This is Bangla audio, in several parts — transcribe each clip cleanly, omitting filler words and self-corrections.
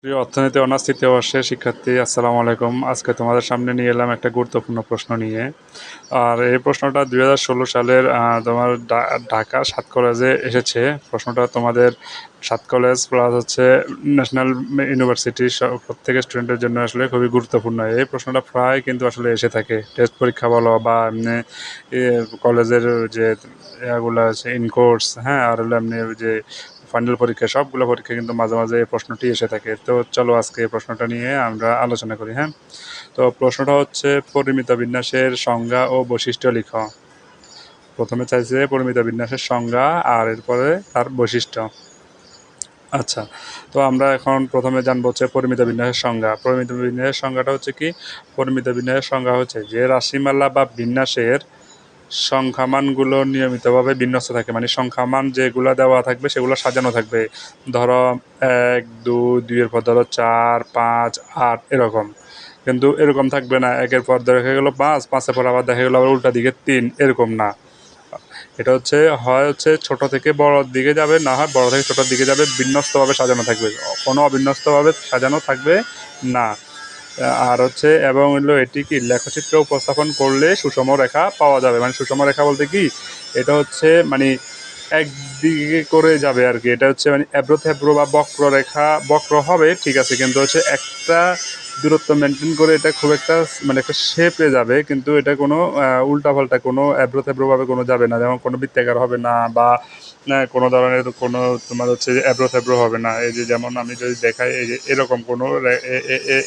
প্রিয় অর্থনীতি অনার্স তৃতীয় বর্ষের শিক্ষার্থী, আসসালামু আলাইকুম। আজকে তোমাদের সামনে নিয়ে এলাম একটা গুরুত্বপূর্ণ প্রশ্ন নিয়ে। আর এই প্রশ্নটা 2016 সালের তোমার ঢাকা 7 কলেজে এসেছে। প্রশ্নটা তোমাদের 7 কলেজ প্লাস হচ্ছে ন্যাশনাল ইউনিভার্সিটি প্রত্যেক স্টুডেন্টের জন্য আসলে খুবই গুরুত্বপূর্ণ। এই প্রশ্নটা প্রায় কিন্তু আসলে এসে থাকে, টেস্ট পরীক্ষা বলো বা এমনি কলেজের যে এগুলো আছে ইন কোর্স, হ্যাঁ, আর হলো এমনি যে ফাইনাল পরীক্ষা, সবগুলো পরীক্ষা কিন্তু মাঝে মাঝে এই প্রশ্নটি এসে থাকে। তো চলো আজকে এই প্রশ্নটা নিয়ে আমরা আলোচনা করি। হ্যাঁ, তো প্রশ্নটা হচ্ছে পরিমিত বিন্যাসের সংজ্ঞা ও বৈশিষ্ট্য লিখো। প্রথমে চাইছে পরিমিত বিন্যাসের সংজ্ঞা আর এরপরে তার বৈশিষ্ট্য। আচ্ছা, তো আমরা এখন প্রথমে জানবো হচ্ছে পরিমিত বিন্যাসের সংজ্ঞা। পরিমিত বিন্যাসের সংজ্ঞাটা হচ্ছে কি? পরিমিত বিন্যাসের সংজ্ঞা হচ্ছে যে রাশিমালা বা বিন্যাসের সংখ্যামানগুলো নিয়মিতভাবে বিন্যস্ত থাকে, মানে সংখ্যামান যেগুলো দেওয়া থাকবে সেগুলো সাজানো থাকবে। ধরো 1 2, 2-এর পর ধরো 4 5 8 এরকম। কিন্তু এরকম থাকবে না, 1-এর পর দেখা গেলো 5, 5-এর পর আবার দেখা গেলো আবার উল্টা দিকে 3, এরকম না। এটা হচ্ছে হয় হচ্ছে ছোট থেকে বড়র দিকে যাবে, না হয় বড় থেকে ছোটোর দিকে যাবে, বিন্যস্তভাবে সাজানো থাকবে, কোনো অবিন্যস্তভাবে সাজানো থাকবে না। আর হচ্ছে এবং হলো এটি কি লেখচিত্রে উপস্থাপন করলে সুষম রেখা পাওয়া যাবে। মানে সুষম রেখা বলতে কি, এটা হচ্ছে মানে একদিকে করে যাবে আর কি। এটা হচ্ছে মানে এবড়ো থেবড়ো বা বক্ররেখা, বক্র হবে ঠিক আছে, কিন্তু হচ্ছে একটা দূরত্ব মেনটেন করে এটা খুব একটা মানে একটা শেপে যাবে, কিন্তু এটা কোনো উল্টাপাল্টা কোনো এবড়ো থেবড়োভাবে কোনো যাবে না। যেমন কোনো বৃত্তাকার হবে না, বা কোনো ধরনের কোনো তোমার হচ্ছে যে এবড়ো থেবড়ো হবে না। এই যে যেমন আমি যদি দেখাই, এই যে এরকম কোনো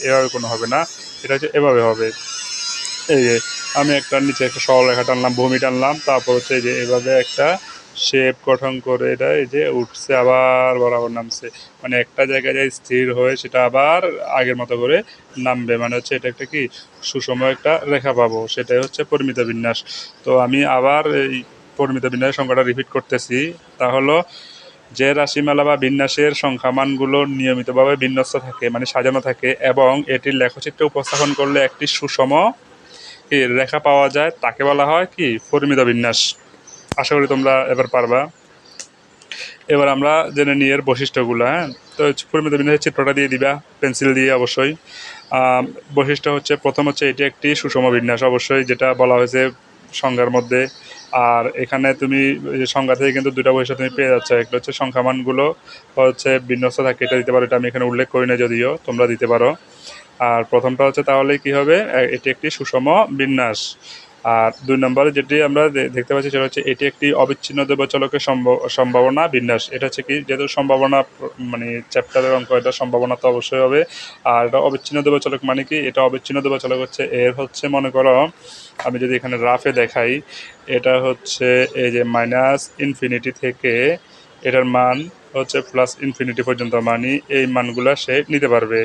এভাবে কোনো হবে না, এটা হচ্ছে এভাবে হবে। এই যে আমি একটা নিচে একটা সরলরেখা টানলাম, ভূমি টানলাম, তারপর হচ্ছে এই যে এভাবে একটা শেপ গঠন করে এটা এই যে উঠছে আবার বরাবর নামছে, মানে একটা জায়গায় যায় স্থির হয়ে সেটা আবার আগের মতো করে নামবে। মানে হচ্ছে এটা একটা কি সুষম একটা রেখা পাবো, সেটাই হচ্ছে পরিমিত বিন্যাস। তো আমি আবার এই পরিমিত বিন্যাসের সংখ্যাটা রিপিট করতেছি। তা হলো যে রাশিমালা বা বিন্যাসের সংখ্যামানগুলো নিয়মিতভাবে বিন্যস্ত থাকে, মানে সাজানো থাকে, এবং এটির লেখচিত্রে উপস্থাপন করলে একটি সুষম কি রেখা পাওয়া যায়, তাকে বলা হয় কি পরিমিত বিন্যাস। আশা করি তোমরা এবার পারবা। এবার আমরা জেনে নিই এর বৈশিষ্ট্যগুলো। হ্যাঁ, তো পরিমিত বিন্যাসের চিত্রটা দিয়ে দিবা পেন্সিল দিয়ে অবশ্যই। বৈশিষ্ট্য হচ্ছে প্রথম হচ্ছে এটি একটি সুষম বিন্যাস, অবশ্যই যেটা বলা হয়েছে সংজ্ঞার মধ্যে। আর এখানে তুমি সংজ্ঞা থেকে কিন্তু দুটা বৈশিষ্ট্য তুমি পেয়ে যাচ্ছ। একটা হচ্ছে সংখ্যামানগুলো হচ্ছে বিন্যস্ত থাকে, এটা দিতে পারো, এটা আমি এখানে উল্লেখ করি না, যদিও তোমরা দিতে পারো। আর প্রথমটা হচ্ছে তাহলে কি হবে, এটি একটি সুষম বিন্যাস। আর 2 নম্বরে যেটি আমরা দেখতে পাচ্ছি সেটা হচ্ছে এটি একটি অবিচ্ছিন্ন দেবচলকের সম্ভাবনা বিন্যাস। এটা হচ্ছে কি, যেহেতু সম্ভাবনা মানে চ্যাপ্টারের অঙ্ক, এটা সম্ভাবনা তো অবশ্যই হবে। আর এটা অবিচ্ছিন্ন দেবচলক মানে কি, এটা অবিচ্ছিন্ন দেবচলক হচ্ছে এর হচ্ছে মনে করো আমি যদি এখানে রাফে দেখাই, এটা হচ্ছে এই যে মাইনাস ইনফিনিটি থেকে এটার মান হচ্ছে প্লাস ইনফিনিটি পর্যন্ত, মানে এই মানগুলো সে নিতে পারবে,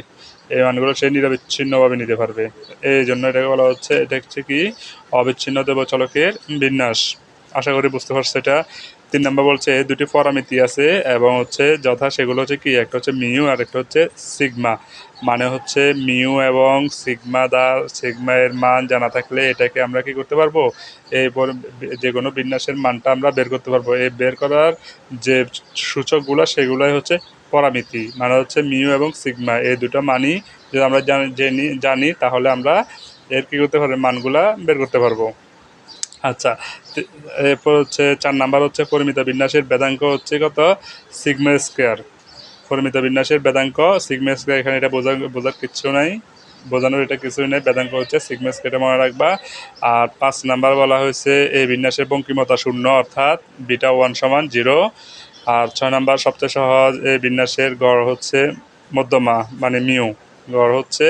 এই মানগুলো সে নিরবিচ্ছিন্নভাবে নিতে পারবে। এই জন্য এটাকে বলা হচ্ছে, এটা হচ্ছে কি অবিচ্ছিন্ন দেবচলকের বিন্যাস। আশা করি বুঝতে পারছো এটা। 3 নম্বর বলছে দুটি পরামিতি আছে এবং হচ্ছে যথা সেগুলো হচ্ছে কি, একটা হচ্ছে মিউ আর একটা হচ্ছে সিগমা। মানে হচ্ছে মিউ এবং সিগমা এর মান জানা থাকলে এটাকে আমরা কি করতে পারবো, এই যে কোনো বিন্যাসের মানটা আমরা বের করতে পারবো। এই বের করার যে সূচকগুলো সেগুলোই হচ্ছে পরামিতি, মানে হচ্ছে মিউ এবং সিগমা, এই দুটো মানই যদি আমরা জানি তাহলে আমরা এর কী করতে পারবো, মানগুলা বের করতে পারবো। আচ্ছা, এরপর হচ্ছে 4 নাম্বার হচ্ছে পরিমিত বিন্যাসের বেদাঙ্ক হচ্ছে কত, সিগমা স্কোয়ার। পরিমিত বিন্যাসের বেদাঙ্ক সিগমা স্কোয়ার, এখানে এটা বোঝার কিচ্ছু নাই, বোঝানোর এটা কিছুই নেই, বেদাঙ্ক হচ্ছে সিগমা স্কোয়ারটা মনে রাখবা। আর 5 নাম্বার বলা হয়েছে এই বিন্যাসের বঙ্কিমতা শূন্য, অর্থাৎ বিটা 1 সমান 0। আর 6 নাম্বার সবচেয়ে সহজ, এই বিন্যাসের গড় হচ্ছে মধ্যমা, মানে মিউ, গড় হচ্ছে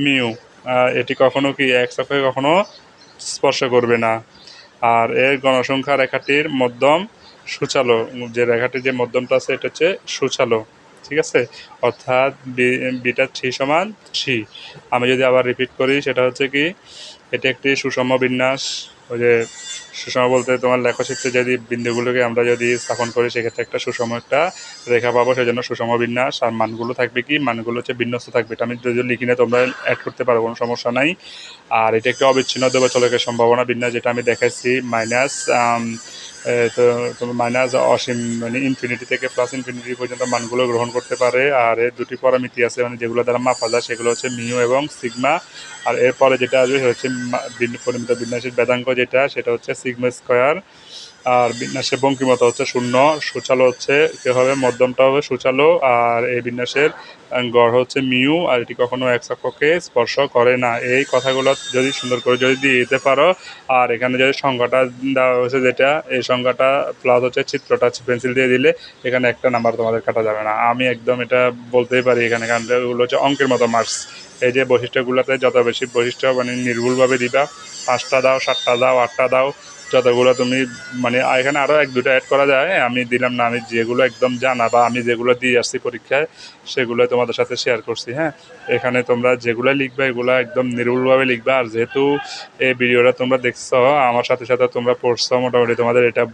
মিউ। এটি কখনো কি এক অক্ষকে কখনো স্পর্শ করবে না। আর এর গণসংখ্যা রেখাটির মধ্যম সূচালো, যে রেখাটির যে মধ্যমটা আছে এটা হচ্ছে সূচালো, ঠিক আছে, অর্থাৎ বিটা 3 সমান 3। আমি যদি আবার রিপিট করি সেটা হচ্ছে কি, এটি একটি সুষম বিন্যাস, ওই যে সুষম বলতে তোমার লেখচিত্রে যদি বিন্দুগুলোকে আমরা যদি স্থাপন করি সেক্ষেত্রে একটা সুষম একটা রেখা পাবো, সেই জন্য সুষম বিন্যাস। আর মানগুলো থাকবে কি, মানগুলো হচ্ছে বিন্যস্ত থাকবে, এটা আমি যদি লিখি না তোমরা অ্যাড করতে পারো, কোনো সমস্যা নাই। আর এটা একটা অবিচ্ছিন্ন চলকের সম্ভাবনা বিন্যাস, যেটা আমি দেখাচ্ছি মাইনাস তো তোমার মাইনাস অসীম মানে ইনফিনিটি থেকে প্লাস ইনফিনিটি পর্যন্ত মানগুলো গ্রহণ করতে পারে। আর এর দুটি পরামিতি আছে মানে যেগুলো দ্বারা মাপা যায়, সেগুলো হচ্ছে মিউ এবং সিগমা। আর এরপরে যেটা আসবে সেটা হচ্ছে পরিমিত বিন্যাসের বেদাঙ্ক, যেটা সেটা হচ্ছে সিগমা স্কোয়ার। আর বিন্যাসের বঙ্কিমতা হচ্ছে শূন্য, সূচালো হচ্ছে কী হবে, মধ্যমটা হবে সূচালো। আর এই বিন্যাসের গড় হচ্ছে মিউ, আর এটি কখনো এক অক্ষকে স্পর্শ করে না। এই কথাগুলো যদি সুন্দর করে যদি দিয়ে দিতে পারো, আর এখানে যদি সংখ্যাটা দেওয়া হয়েছে যেটা, এই সংখ্যাটা প্লাস হচ্ছে চিত্রটা পেন্সিল দিয়ে দিলে এখানে একটা নাম্বার তোমাদের কাটা যাবে না। আমি একদম এটা বলতেই পারি এখানে, কারণ এগুলো হচ্ছে অঙ্কের মতো মার্কস। এই যে বৈশিষ্ট্যগুলোতে যত বেশি বৈশিষ্ট্য মানে নির্ভুলভাবে দিবা, 5টা দাও, 7টা দাও, 8টা দাও, যতগুলো তুমি মানে এখানে আরও 1-2টা অ্যাড করা যায়, আমি দিলাম না। আমি যেগুলো একদম জানা বা আমি যেগুলো দিয়ে আসছি পরীক্ষায় সেগুলো তোমাদের সাথে শেয়ার করছি। হ্যাঁ, এখানে তোমরা যেগুলো লিখবা এগুলো একদম নির্ভুলভাবে লিখবা। আর যেহেতু এই ভিডিওটা তোমরা দেখছো আমার সাথে সাথে তোমরা পড়ছো, মোটামুটি তোমাদের এটা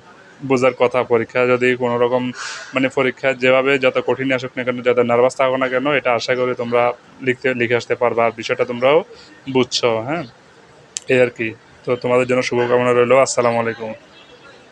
বোঝার কথা। পরীক্ষা যদি কোনো রকম মানে পরীক্ষা যেভাবে যত কঠিন আসুক না কেন, যত নার্ভাস থাকো না কেন, এটা আশা করি তোমরা লিখে আসতে পারবা। আর বিষয়টা তোমরাও বুঝছো। হ্যাঁ, এই আর কি। তো তোমাদের জন্য শুভকামনা রইলো। আসসালামু আলাইকুম।